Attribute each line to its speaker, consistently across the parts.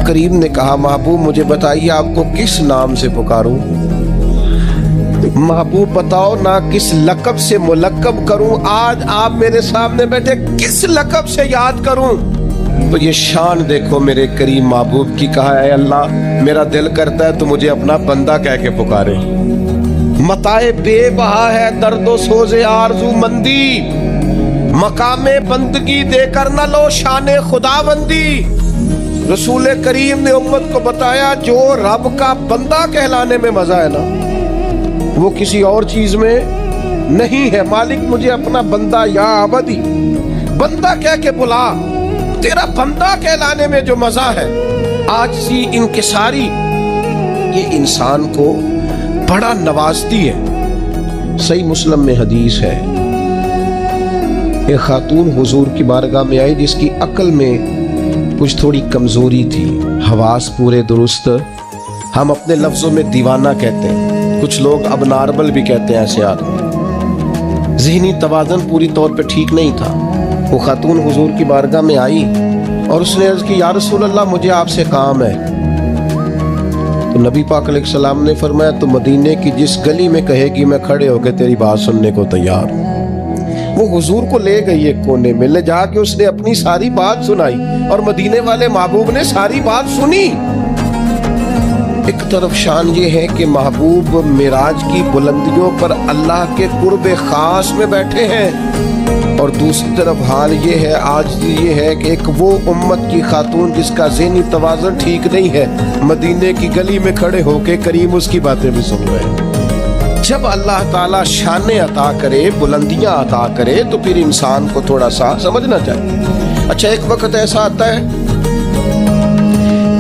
Speaker 1: کریم نے کہا محبوب مجھے بتائیے آپ کو کس نام سے پکاروں؟ محبوب بتاؤ نا کس لقب سے ملقب کروں، آج آپ میرے سامنے بیٹھے کس لقب سے یاد کروں؟ تو یہ شان دیکھو میرے کریم محبوب کی، کہا اے اللہ میرا دل کرتا ہے تو مجھے اپنا بندہ کہہ کے پکارے۔ متائے بے بہا ہے درد و سوز آرزو مندی، مقام بندگی دے کر نہ لو شان خدا بندی۔ رسول کریم نے امت کو بتایا جو رب کا بندہ کہلانے میں مزہ ہے نا وہ کسی اور چیز میں نہیں ہے۔ مالک مجھے اپنا بندہ یا عبدی بندہ کہہ کے بلا، تیرا بندہ کہلانے میں جو مزہ ہے، عاجزی انکساری، یہ انسان کو بڑا نوازتی ہے۔ صحیح مسلم میں حدیث ہے، ایک خاتون حضور کی بارگاہ میں آئی جس کی عقل میں کچھ تھوڑی کمزوری تھی، حواس پورے درست، ہم اپنے لفظوں میں دیوانہ کہتے ہیں، کچھ لوگ اب نارمل بھی کہتے ہیں ایسے آدمی، ذہنی توازن پوری طور پہ ٹھیک نہیں تھا۔ وہ خاتون حضور کی بارگاہ میں آئی اور اس نے عرض کی یا رسول اللہ مجھے آپ سے کام ہے۔ تو نبی پاک علیہ السلام نے فرمایا تو مدینے کی جس گلی میں کہے گی میں کھڑے ہو کے تیری بات سننے کو تیار ہوں۔ وہ حضور کو لے گئی ایک کونے میں، لے جا کے اس نے اپنی ساری بات سنائی اور مدینے والے محبوب نے ساری بات سنی۔ ایک طرف شان یہ ہے کہ محبوب معراج کی بلندیوں پر اللہ کے قرب خاص میں بیٹھے ہیں، اور دوسری طرف حال یہ ہے، آج یہ ہے کہ ایک وہ امت کی خاتون جس کا ذہنی توازن ٹھیک نہیں ہے، مدینے کی گلی میں کھڑے ہو کے کریم اس کی باتیں بھی سن رہے ہیں۔ جب اللہ تعالیٰ شانیں عطا کرے، بلندیاں عطا کرے تو پھر انسان کو تھوڑا سا سمجھنا چاہیے۔ اچھا ایک وقت ایسا آتا ہے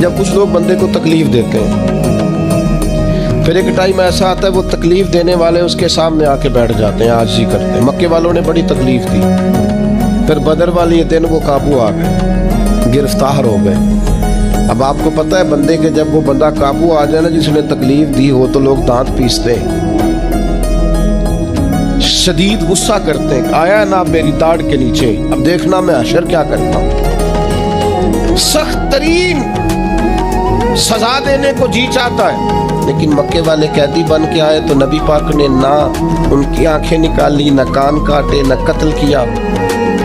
Speaker 1: جب کچھ لوگ بندے کو تکلیف دیتے ہیں، پھر ایک ٹائم ایسا آتا ہے وہ تکلیف دینے والے اس کے سامنے آ کے بیٹھ جاتے ہیں، عاجزی کرتے ہیں۔ مکے والوں نے بڑی تکلیف دی، پھر بدر والے دن وہ قابو آ گئے، گرفتار ہو گئے۔ اب آپ کو پتہ ہے بندے کے جب وہ بندہ قابو آ جائے نا جس نے تکلیف دی ہو تو لوگ دانت پیستے ہیں، شدید غصہ کرتے ہیں، آیا نا میری داڑھ کے نیچے، اب دیکھنا میں حشر کیا کرتا ہوں۔ سخت ترین سزا دینے کو جی چاہتا ہے، لیکن مکے والے قیدی بن کے آئے تو نبی پاک نے نہ ان کی آنکھیں نکالی، نہ کان کاٹے، نہ قتل کیا،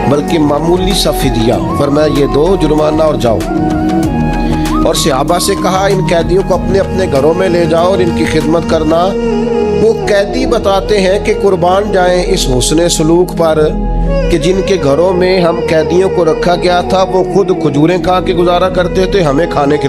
Speaker 1: بلکہ معمولی سا فدیہ فرمایا یہ دو جرمانہ اور جاؤ۔ اور صحابہ سے کہا ان قیدیوں کو اپنے اپنے گھروں میں لے جاؤ اور ان کی خدمت کرنا۔ وہ قیدی بتاتے ہیں کہ قربان جائیں اس حسن سلوک پر کہ جن کے گھروں میں ہم قیدیوں کو رکھا گیا تھا وہ خود کھجوریں کھا کے گزارا کرتے تھے، ہمیں کھانے کے